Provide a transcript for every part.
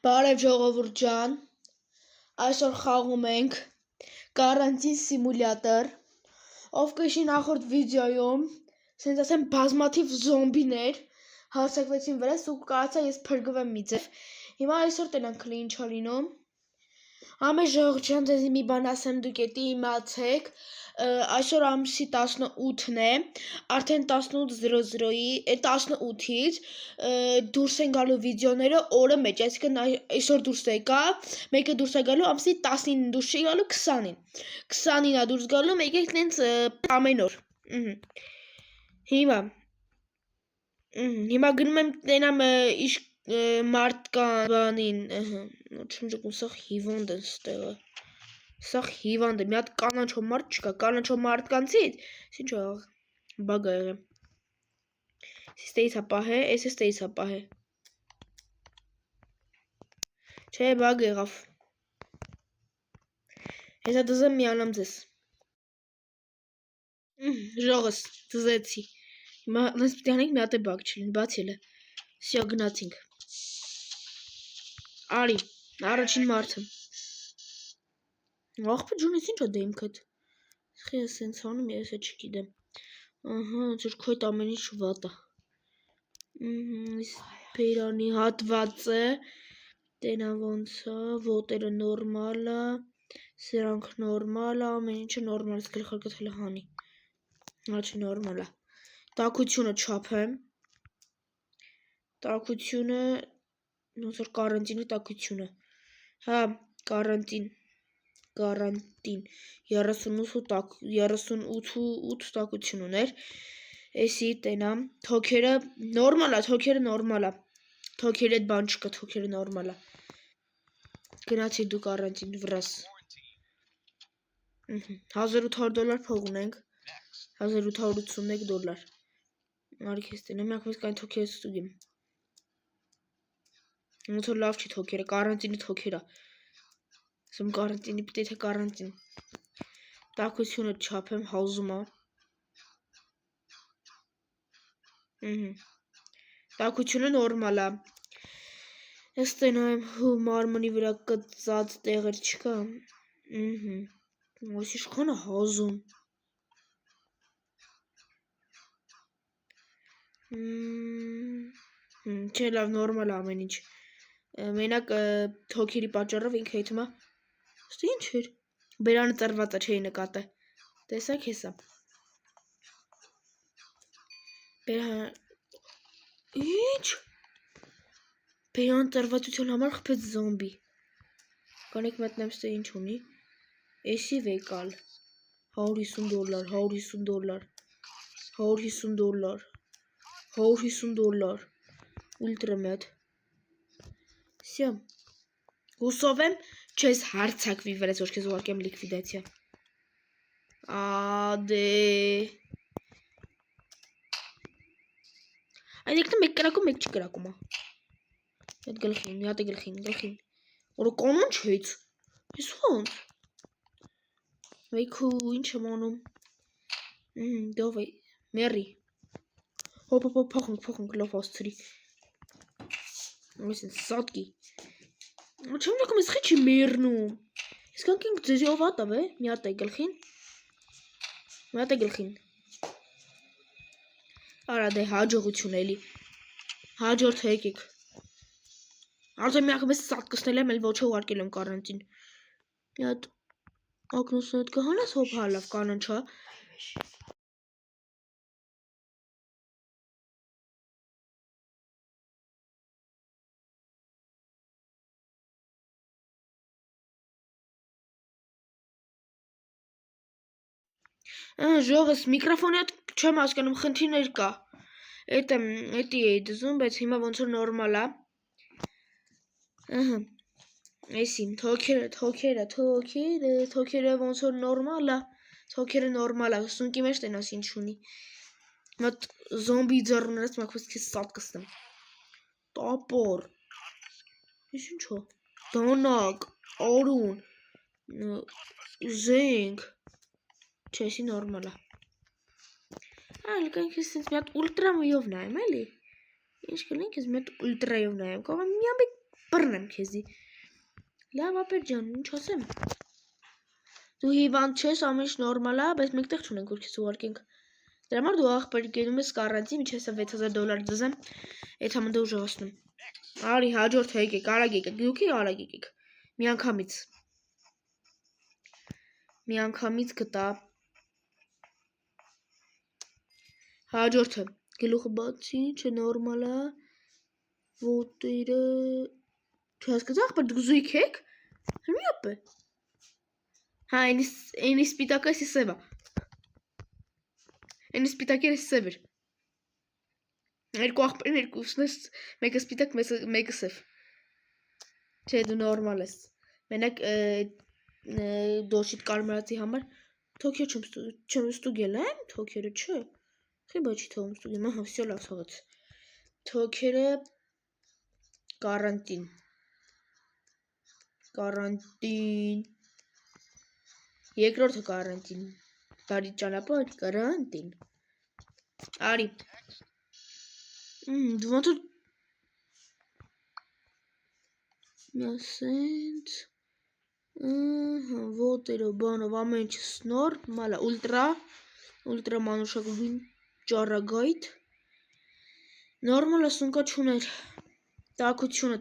Բարև ժողովուրդ ջան, այսօր խաղում ենք կարանտին սիմուլյատոր, ով կշի նախորդ վիդեոյում, սենց ասեմ բազմաթիվ զոմբիներ հարձակվեցին վրաս ու կարծա ես փրկվեմ մի ձև, հիմա այսօր տենանք ինչ ա լինում, ամեն ժողովուրդ ջան ձեզ մի բան ասեմ դուք էտի իմացեք, այսօր ամսի 18-ն է, արդեն 18:00-ից դուրս են գալու վիդեոները օրը մեջ, այսինքն այսօր դուրս եկա, մեկը դուրս է գալու ամսի 19-ին, դուրս չի գալու 20-ին, 20-ին է դուրս գալու, մեկը տենց ամեն օր, հիմա գնում եմ տենամ իշ մարդկանին, չեմ ճկում, սաղ հիվանդ են ստեղը, սաղ հիվանդ է, մի հատ կանանչո մարդ չկա, կանանչո մարդկանցից, ինչ աղ, բագ է եղեմ, ստեից հա պահ է, ես ստեից հա պահ է, չէ բագ եղավ, հեսա դզեմ միանամ ձեզ, ժողս, դզեցի, հիմա նես պիտի անենք մի հատ է բագ չլին, բաց ելը, սյո գնացինք, արի, առաջին մարդը, աղպը ջունից ինչ ա դեմքդ, խի ես սենց անում, ես է չգիտեմ, ծուր քոյտ ամեն ինչ վատ է, բերանի հատվածը, տենա ոնց է, ոտերը նորմալ է, սրանք նորմալ է, ամեն ինչը նորմալ է, գլխար գտել է հանի, հաչի նորմալ է, տակությունը չապեմ, տակությունը, ոնց որ կարանտինի տակությունը, հա, կարանտին, 38 տակություն ուներ, էսի տենամ, թոքերը նորմալ է, թոքերը էդ բան չկա, թոքերը նորմալ է, գնացի դու կարանտին վրաս, $1800 փող ունենք, $1881, արիք ես տենամ, յակ մեզ կայն թոքերը ստուգեմ, ոնց որ լավ չի թոքերը, կարանտինի թոքերա, ասում կարանտինի պիտի թե կարանտին, տակությունը չապեմ, հազում է, տակությունը նորմալ է, ես տենայեմ մարմնի վրա կծած տեղեր չկա, ոս իշքան է հազում, չէ լավ նորմալ է ամեն ինչ, մենակ թոքերի պատճառով ինքը հետում է, ստի ինչ էր, բերանը ծրված է չէի նկատը, տեսակ հեսա, ինչ, բերան ծրվածության համար խպեց զոմբի, կանեք մտնեմ ստե ինչ ունի, էսի վեկալ, $150, ուլտրը մետ, սյա, հուսով եմ, չես հարցակվի վրաց, որ կեզ ուղարկեմ լիկվիդացիա, ադե, այն եկնը մեկ կրակում, մեկ չի կրակում, այդ գլխին, մի հատ է գլխին, որը կանոն չեց, ես ոնց, վեյքու, ինչ եմ անում, դով է, մերի, հոպ, փոխանք, լով ասցրի, ես են սատկի, չեմ նկում, ես խի չի մերնում, ես կանք ենք ձեզի ով ատավ է, մի հատ է գլխին, արա դե հաջողություն էլի, հաջորդ հեկեք, արդեն միակ մեզ սատկսնել եմ, էլ ոչ է ուարկել եմ կարանտին, մի հատ ակնոսն հետ կհանես հոպ հալավ կանոն չա, ժողս միկրոֆոնի հետ չեմ հասկանում, խնդիրներ կա, էտի էի դզում, բայց հիմա ոնց որ նորմալ է, էսին, թոքերը ոնց որ նորմալ է, սունկի մեջ տենաս ինչ ունի, մատ զոմբի ձարուներս մակվես կեզ սատ կստեմ, տապոր, ես ինչ հո, դանակ, արուն, զենք, չէ, էսի նորմալ է, այլ կանք ես մի հատ ուլտրամյով նայեմ, էլի, ինչ կլենք ես մի հատ ուլտրայով նայեմ, կողեմ մի ամբիկ բռնեմ քեզի։ Լավ ապեր ջան, ինչ ասեմ։ Դու հիվանդ չես, ամեն ինչ նորմալ է, բայց մենք տեղ չունենք որ քեզ ուղարկենք։ Դրա համար դու ախպեր գնում ես կարանտին, ինչ հեսա $6000 դզեմ, այդ համը դու ուժեղացնում։ Արի հաջորդ եկեք, արագ եկեք, դուքի արագ եկեք։ Միանգամից գտա։ Հաջորդը գլուխը բացի, չնորմալ է, ոտերը չհասկացա ախպեր դուք զույգ եք։ Մի ապե։ Հա, այնի սպիտակը էսի սև է։ Այնի սպիտակերը սև էր։ Երկու ախպերն երկուսն ես, մեկը սպիտակ, մեկը սև։ Չէ, դու նորմալ ես։ Մենակ դոշիտ կարմրացի համար թոքեր չեմ ստուգել, եմ թոքերը, չէ։ Խիբա չի թողում ստուգեմ, ահա, всё լավ թողեց։ Թոքերը կարանտին։ Երկրորդը կարանտին։ Բարի ճանապարհ, կարանտին։ Արի։ Դու ոնց որ Միասենց ոտերը բանով ամեն ինչս նորմալ է, ուլտրա մանուշակագույն ճառագայթ, նորմալ է, սունկա չուներ, տաքությունը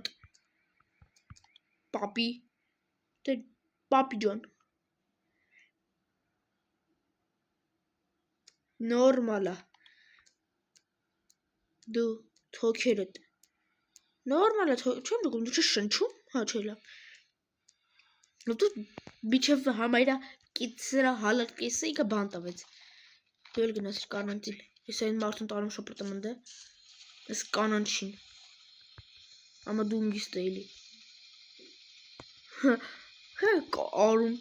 պապի ջան, նորմալ է, դու թոքերդ նորմալ է, չեմ դուգում, դու չես շնչում, հա չէ լավ, դու միջև համայրա կիցրա հալատ կեսը իկա բան տավեց, դու էլ գնացիր կանանցիլ, ես այն մարդուն տարում շապրտամ ընդ է, ես կանանչին, ամա դու ունգիստ էիլի, հա արում,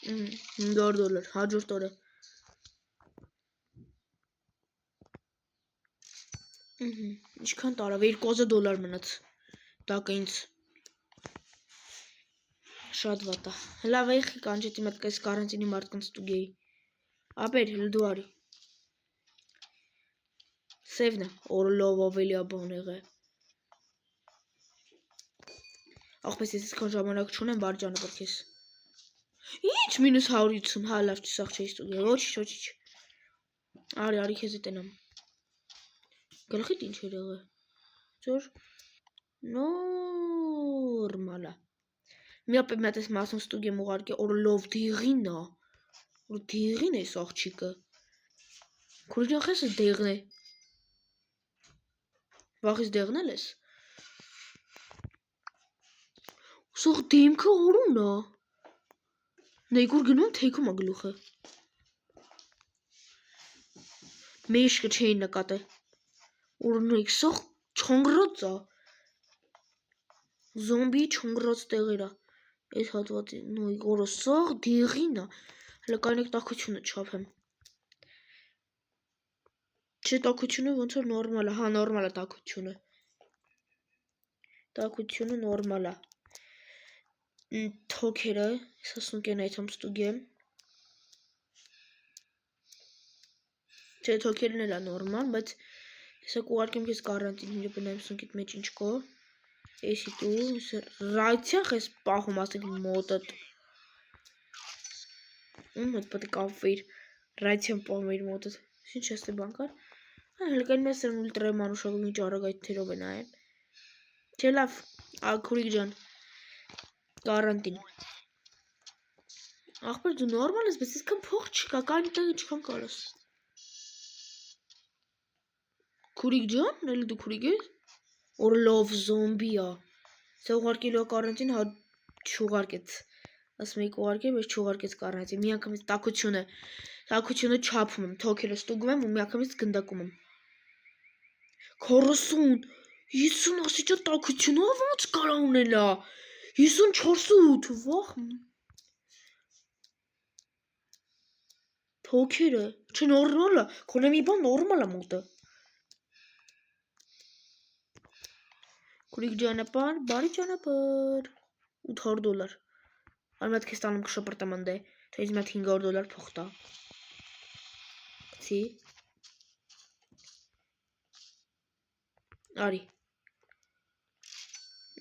$500, հաջորդ օրը, ինչքան տարավ, $2000 մնաց, դակը ինձ, շատ վատ է, լավ է եղի կանջետի մետք այս կարանտինի մարդկանց ստուգեի, ապեր, դու արի, սևն է, օրլով ավելի աբան եղե, աղպես ես իսկան ժամանակ չունեմ, բարի ճանապարհ քեզ, ինչ մինուս 150, հա լավ չսաղ չէի ստուգել, ոչիչ, արի քեզ տենամ, գլխիդ ինչ էր եղե, ծոր, նորմալ է, մի ապե մետ ես մասում ստուգեմ ուղարկե, օրլով դեղին է, որ դեղին ես աղջիկը, քուրիջան խես ես դեղն է, վաղից դեղնել ես, սող դեմքը օրումն է, նեգուր գնում թեքում է գլուխը, մեշկը չէին նկատե, օրնույք սող չոնգրոց է, զոմբի չոնգրոց տեղերա, այս հատվածի, նույք օրը սող դեղին է, հլը կայնեք տաքությունը չապեմ, չէ տաքությունը ոնց որ նորմալ է, հա նորմալ է տաքությունը նորմալ է, թոքերը, ես ասունք են այդամ ստուգեմ, չէ թոքերն էլ է նորմալ, բայց հեսա կուարկեմ կեզ կարանտին, հինը բնայմ սունքիտ մեջ ինչ կո, էսի տու, ռայցյախ ես պախում ասենք մոտըտ, մոտ պտի կավվեիր, ռայցյան պահում էիր մոտըտ, ինչ ես թե բանկար, հլկային մեզ սրն ուլտրայ մանուշագույն ճարագայթ թերով է նայեմ, չէ լավ, քուրիկ ջան, կարանտին, աղբեր դու նորմալ ես, բայց իսկան փող չկա, կային տեղը չքան կարաս, քուրիկ ջան, նելի դու քուրիկ ես, օրլով զոմբի է, սա ուղարկելու է կարանտին, հա չուղարկեց, ասում էի կուղարկել, բայց չուղարկեց կարանտին, մի անգամից տաքությունը չապում եմ, թոքերը ստուգում եմ ու մի անգամից գնդակում եմ, 40, 50 ասիճան տաքությունով ոնց կարա ունենա, 54, վախ, թոքերը, չէ նորմալ է, քոնե մի բան նորմալ է մոտը, քուրիկ ճանապարհ, բարի ճանապարհ, $800, արմատ քեզ տանում կշպրտամ ընդ է, թե ինձ մատ $500 փող տա, Սի, արի,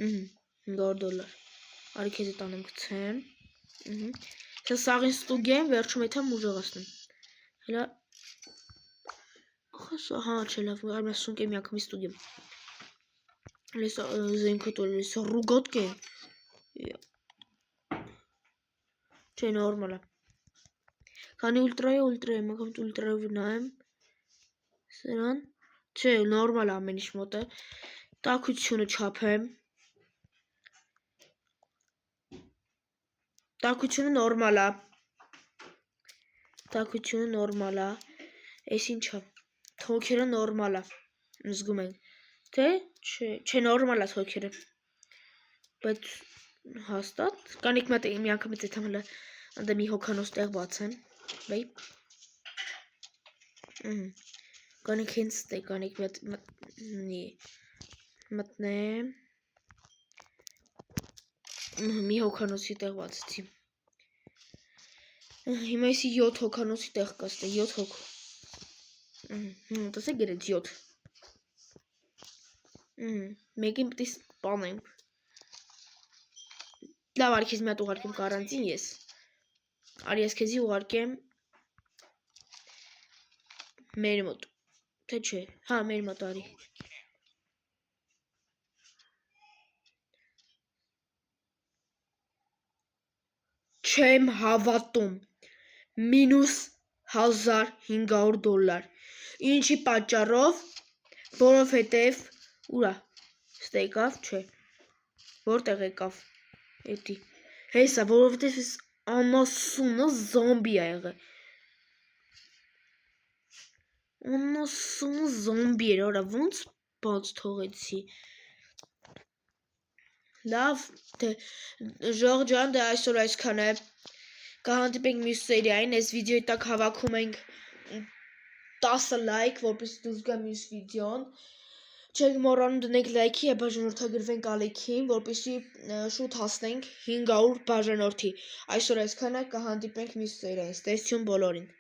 $500 Արի քեզ այդ անեմ գցեմ Սա սաղին ստուգեմ վերջում եթեմ ուժեղացնեմ Հելա Հա չէ լավ արմես սունկ եմ յակմի ստուգեմ Լեսա զենքը տոլ լեսա ռուգոտ կե Չէ նորմալ է Քանի ուլտրա է մակամ ուլտրայով նայեմ Սրան Չէ նորմալ ամեն ինչ մոտ է Տաքությունը չափեմ Տաքությունը նորմալ է Էս ինչա Թոքերը նորմալ է Զգում ենք Թե չէ նորմալ է թոքերը Բայց հաստատ Կանիք մատ մի անգամից այդ համլը Անդե մի հոքանոց տեղ բացեմ Բայ Կանիք հենց ստե Կանիք մտնեմ Մի հոքանոցի տեղ բացեցի Հիմա եսի 7 հոքանոցի տեղ կա ստե 7 հոք Տսե գերեց 7 Մեկին պտի սպանենք Լավ արի քեզ մի հատ ուղարկեմ կարանտին ես Արի ես քեզի ուղարկեմ Մեր մոտ Թե չէ Հա մեր մոտ արի Չեմ հավատում Մինուս $1500 Ինչի պատճառով Որովհետև Ուրա Ստե եկավ չէ Որտեղ եկավ Էդի Հեսա որովհետև ես անասունը զոմբի է եղել Անասունը զոմբի էր Արա ոնց բաց թողեցի Լավ Ժող ջան դե այսօր այսքան է Կհանդիպենք մյուս սերիային Այս վիդեոյի տակ հավաքում ենք 10 լայք որպես դուրս գա մյուս վիդեոն Չեք մոռանում դնենք լայքի եւ բաժանորդագրվենք ալիքին որպեսզի շուտ հասնենք 500 բաժանորդի Այսօր այսքան է կհանդիպենք մյուս սերիային Ստեսություն բոլորին